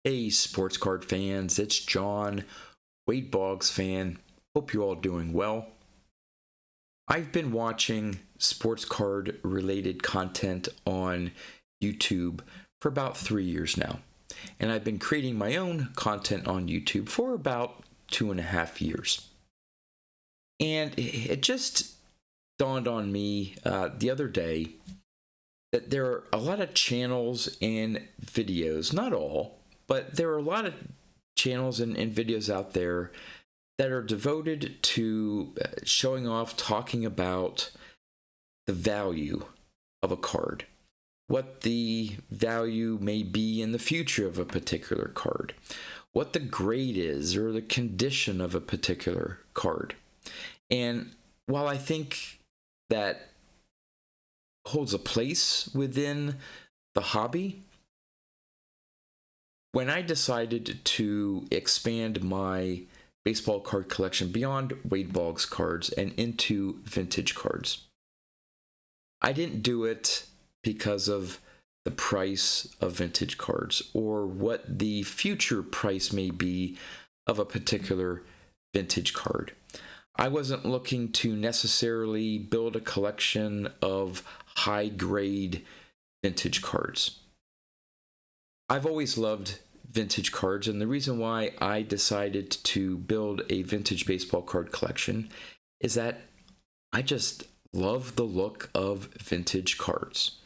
Hey, sports card fans, it's John, Wade Boggs fan. Hope you're all doing well. I've been watching sports card related content on YouTube for about 3 years now, and I've been creating my own content on YouTube for about 2.5 years. And it just dawned on me the other day that there are a lot of channels and videos, not all, but there are a lot of channels and videos out there that are devoted to showing off, talking about the value of a card, what the value may be in the future of a particular card, what the grade is or the condition of a particular card. And while I think that holds a place within the hobby, when I decided to expand my baseball card collection beyond Wade Boggs cards and into vintage cards, I didn't do it because of the price of vintage cards or what the future price may be of a particular vintage card. I wasn't looking to necessarily build a collection of high grade vintage cards. I've always loved vintage cards, and the reason why I decided to build a vintage baseball card collection is that I just love the look of vintage cards.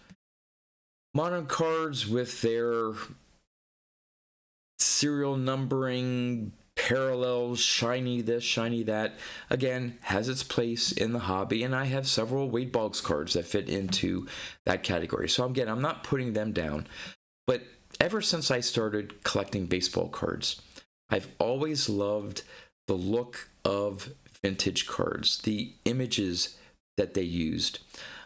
Modern cards with their serial numbering, parallels, shiny this, shiny that, again, has its place in the hobby, and I have several Wade Boggs cards that fit into that category. So again, I'm not putting them down, but ever since I started collecting baseball cards, I've always loved the look of vintage cards, the images that they used,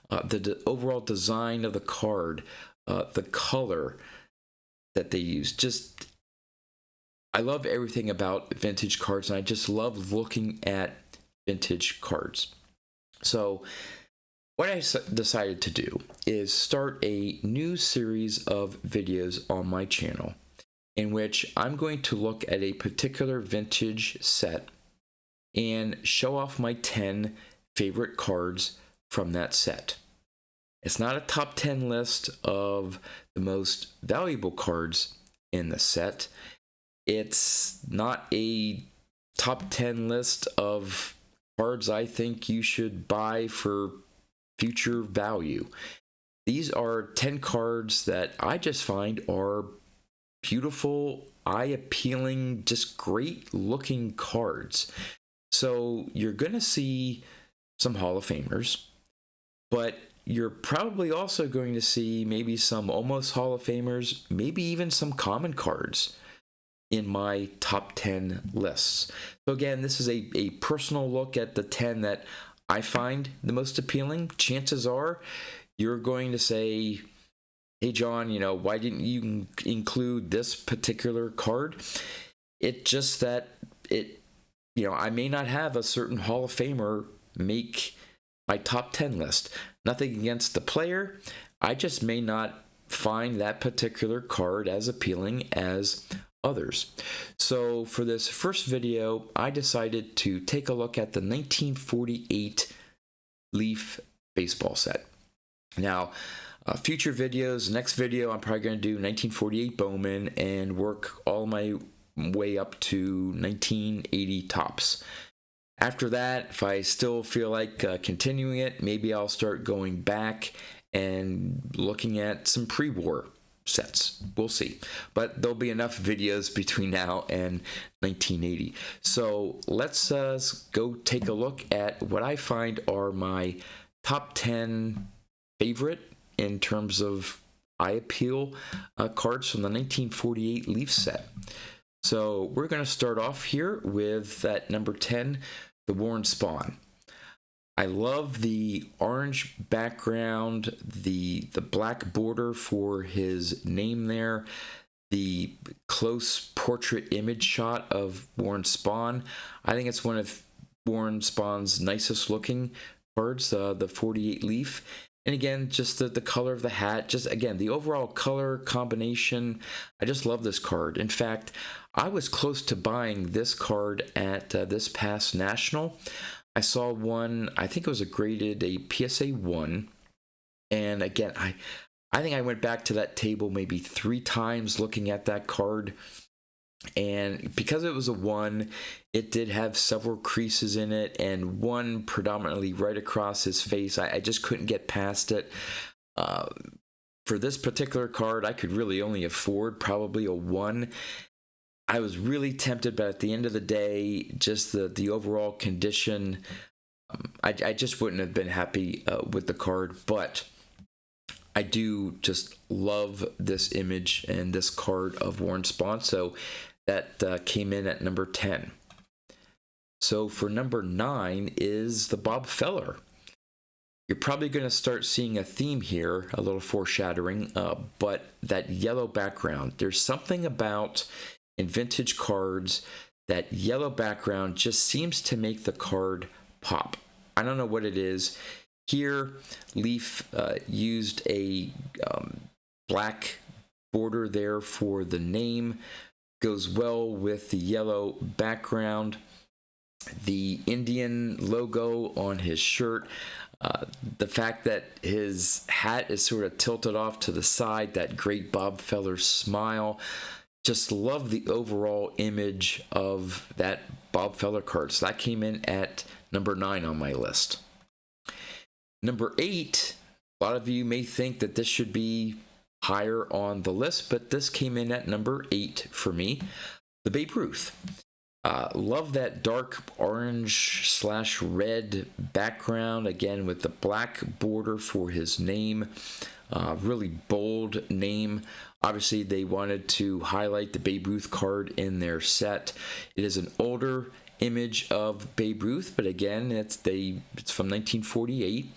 the overall design of the card, the color that they used. Just, I love everything about vintage cards, and I just love looking at vintage cards. So what I decided to do is start a new series of videos on my channel in which I'm going to look at a particular vintage set and show off my 10 favorite cards from that set. It's not a top 10 list of the most valuable cards in the set. It's not a top 10 list of cards I think you should buy for future value. These are 10 cards that I just find are beautiful, eye-appealing, just great looking cards. So you're going to see some Hall of Famers, but you're probably also going to see maybe some almost Hall of Famers, maybe even some common cards in my top 10 lists. So again, this is a personal look at the 10 that I find the most appealing. Chances are you're going to say, hey John, why didn't you include this particular card? It's just that I may not have a certain Hall of Famer make my top 10 list. Nothing against the player. I just may not find that particular card as appealing as others. So for this first video, I decided to take a look at the 1948 Leaf baseball set. Now, future videos, next video, I'm probably going to do 1948 Bowman and work all my way up to 1980 Topps. After that, if I still feel like continuing it, maybe I'll start going back and looking at some pre-war sets. We'll see. But there'll be enough videos between now and 1980. So let's go take a look at what I find are my top 10 favorite in terms of eye appeal cards from the 1948 Leaf set. So we're going to start off here with that number 10, the Warren Spahn. I love the orange background, the black border for his name there, the close portrait image shot of Warren Spahn. I think it's one of Warren Spahn's nicest looking cards, the 48 Leaf. And again, just the color of the hat, just again, the overall color combination. I just love this card. In fact, I was close to buying this card at this past National. I saw one, I think it was a PSA 1. And again, I think I went back to that table maybe 3 times looking at that card. And because it was a 1, it did have several creases in it, and one predominantly right across his face. I just couldn't get past it. For this particular card, I could really only afford probably a 1. I was really tempted, but at the end of the day, just the overall condition, I just wouldn't have been happy with the card. But I do just love this image and this card of Warren Spahn. So that came in at number 10. So for number 9 is the Bob Feller. You're probably going to start seeing a theme here, a little foreshadowing, but that yellow background. There's something about in vintage cards, that yellow background just seems to make the card pop. I don't know what it is. Here, Leaf used a black border there for the name. Goes well with the yellow background. The Indian logo on his shirt. The fact that his hat is sort of tilted off to the side, that great Bob Feller smile. Just love the overall image of that Bob Feller card. So that came in at number 9 on my list. Number 8, a lot of you may think that this should be higher on the list, but this came in at number 8 for me. The Babe Ruth. Love that dark orange/red background, again with the black border for his name. Really bold name. Obviously, they wanted to highlight the Babe Ruth card in their set. It is an older image of Babe Ruth, but again, it's from 1948.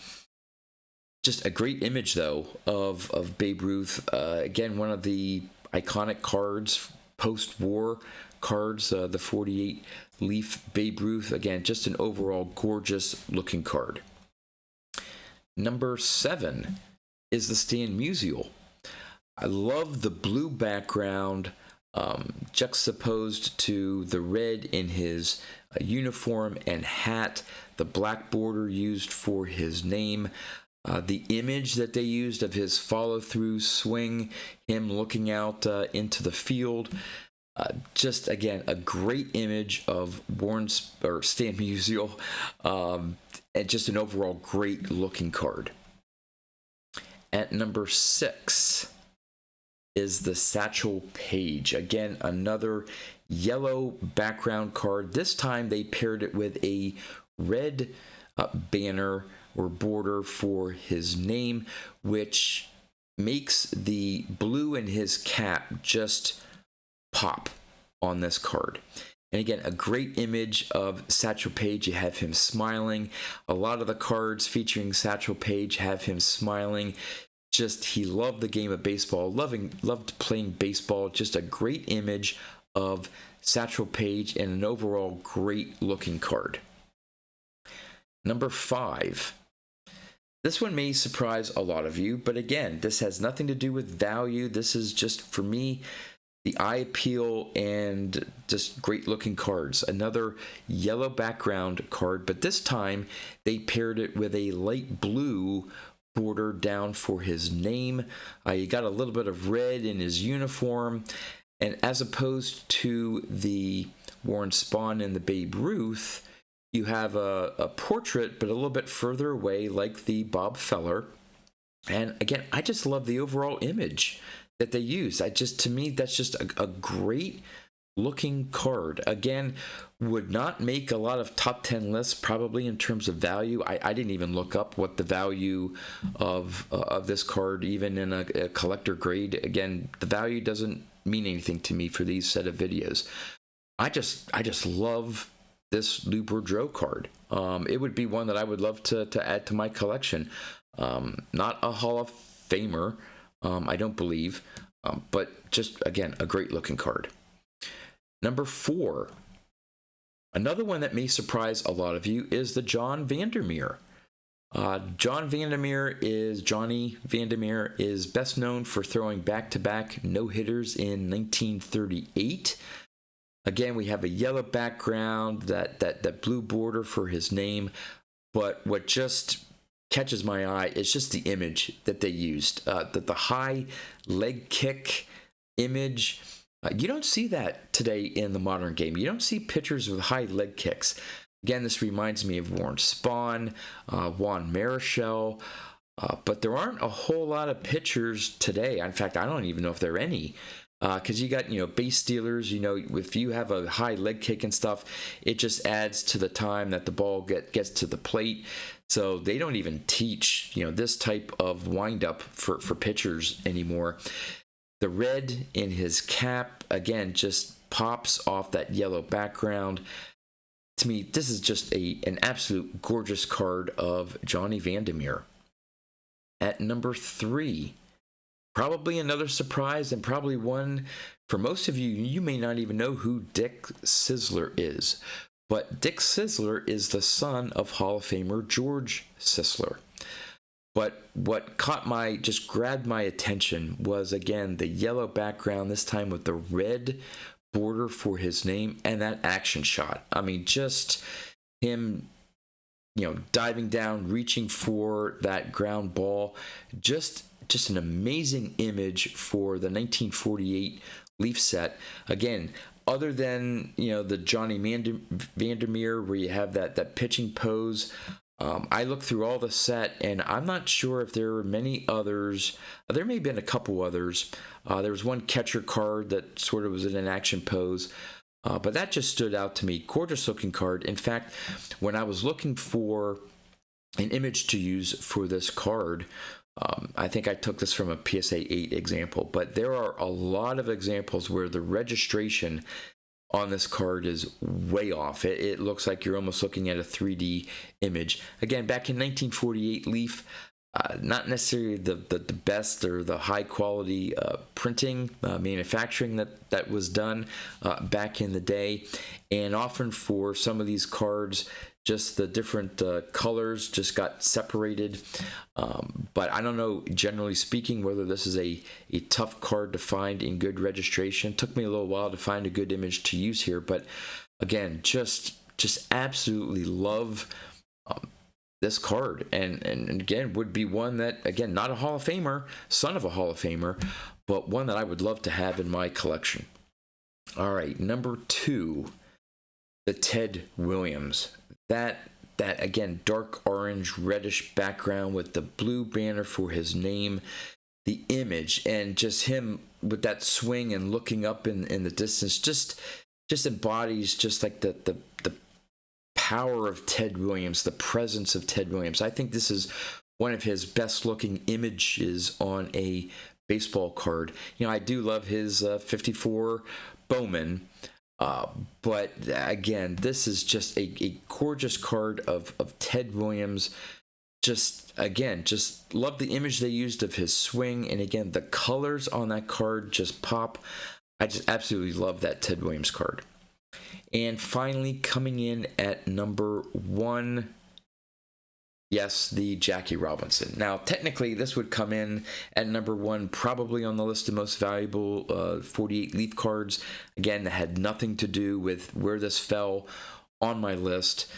Just a great image, though, of Babe Ruth. Again, one of the iconic cards, post-war cards, the 48 Leaf Babe Ruth. Again, just an overall gorgeous-looking card. Number 7 is the Stan Musial. I love the blue background juxtaposed to the red in his uniform and hat, the black border used for his name. The image that they used of his follow-through swing, him looking out into the field. Just, again, a great image of Stan Musial, and just an overall great-looking card. At number 6 is the Satchel Paige. Again, another yellow background card. This time they paired it with a red banner or border for his name, which makes the blue in his cap just pop on this card. And again, a great image of Satchel Paige. You have him smiling. A lot of the cards featuring Satchel Paige have him smiling. Just, he loved the game of baseball, loved playing baseball. Just a great image of Satchel Paige and an overall great looking card. Number 5. This one may surprise a lot of you, but again, this has nothing to do with value. This is just, for me, the eye appeal and just great looking cards. Another yellow background card, but this time they paired it with a light blue border down for his name. You got a little bit of red in his uniform, and as opposed to the Warren Spahn and the Babe Ruth, you have a portrait, but a little bit further away, like the Bob Feller. And again, I just love the overall image that they use. To me, that's just a great looking card. Again, would not make a lot of top 10 lists probably in terms of value. I didn't even look up what the value of this card, even in a collector grade. Again, the value doesn't mean anything to me for these set of videos. I just love this Lou Boudreau card. It would be one that I would love to add to my collection. Not a Hall of Famer, I don't believe, but just, again, a great looking card. Number 4, another one that may surprise a lot of you is the John Vandermeer. Johnny Vandermeer is best known for throwing back-to-back no-hitters in 1938. Again, we have a yellow background, that blue border for his name, but what just catches my eye is just the image that they used. The high leg kick image. You don't see that today in the modern game. You don't see pitchers with high leg kicks. Again, this reminds me of Warren Spahn, Juan Marichal, but there aren't a whole lot of pitchers today. In fact, I don't even know if there are any, because you got, base stealers. If you have a high leg kick and stuff, it just adds to the time that the ball gets to the plate. So they don't even teach, this type of windup for pitchers anymore. The red in his cap, again, just pops off that yellow background. To me, this is just an absolute gorgeous card of Johnny Vandermeer. At number 3, probably another surprise, and probably one for most of you, you may not even know who Dick Sisler is. But Dick Sisler is the son of Hall of Famer George Sisler. But what just grabbed my attention was, again, the yellow background, this time with the red border for his name, and that action shot. I mean, just him, diving down, reaching for that ground ball. Just an amazing image for the 1948 Leaf set. Again, other than, the Johnny Vandermeer, where you have that pitching pose, I looked through all the set, and I'm not sure if there were many others. There may have been a couple others. There was one catcher card that sort of was in an action pose, but that just stood out to me. Gorgeous looking card. In fact, when I was looking for an image to use for this card, I think I took this from a PSA 8 example, but there are a lot of examples where the registration on this card is way off. It looks like you're almost looking at a 3D image. Again, back in 1948 Leaf, not necessarily the best or the high quality printing, manufacturing that was done back in the day. And often for some of these cards, just the different colors just got separated. But I don't know, generally speaking, whether this is a tough card to find in good registration. It took me a little while to find a good image to use here. But again, just absolutely love this card. And again, would be one that, again, not a Hall of Famer, son of a Hall of Famer, but one that I would love to have in my collection. All right, number 2, the Ted Williams. That again, dark orange, reddish background with the blue banner for his name, the image, and just him with that swing and looking up in the distance, just embodies just like the power of Ted Williams, the presence of Ted Williams. I think this is one of his best looking images on a baseball card. I do love his 54 Bowman. But again, this is just a gorgeous card of Ted Williams. Just love the image they used of his swing. And again, the colors on that card just pop. I just absolutely love that Ted Williams card. And finally, coming in at number 1, yes, the Jackie Robinson. Now, technically, this would come in at number 1, probably on the list of most valuable 48 Leaf cards. Again, that had nothing to do with where this fell on my list.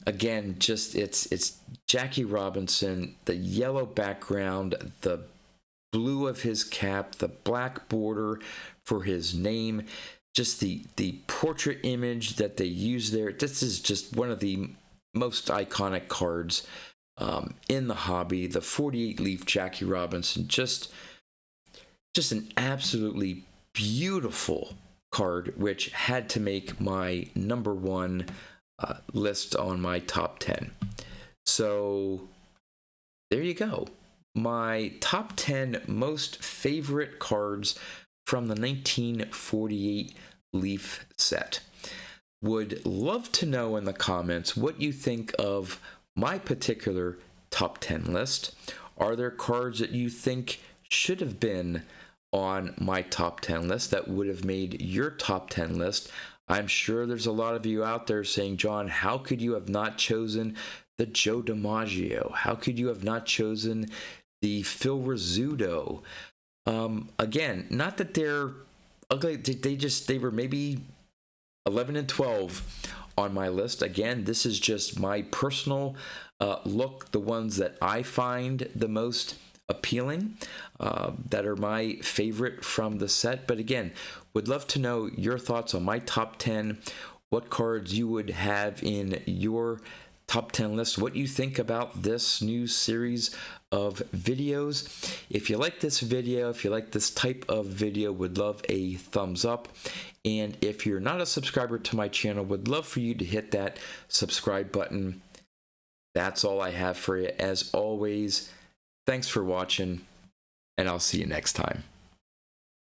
Again, just it's Jackie Robinson, the yellow background, the blue of his cap, the black border for his name, just the portrait image that they use there. This is just one of the most iconic cards in the hobby. The 48 Leaf Jackie Robinson, just an absolutely beautiful card, which had to make my number 1 list on my top 10. So there you go. My top 10 most favorite cards from the 1948 Leaf set. Would love to know in the comments what you think of my particular top 10 list. Are there cards that you think should have been on my top 10 list that would have made your top 10 list? I'm sure there's a lot of you out there saying, John, how could you have not chosen the Joe DiMaggio? How could you have not chosen the Phil Rizzuto? Again, not that they're ugly, they were maybe 11 and 12 on my list. Again, this is just my personal look, the ones that I find the most appealing, that are my favorite from the set. But again, would love to know your thoughts on my top 10, what cards you would have in your top 10 list, what you think about this new series of videos. If you like this video, if you like this type of video, would love a thumbs up. And if you're not a subscriber to my channel, would love for you to hit that subscribe button. That's all I have for you. As always, thanks for watching, and I'll see you next time.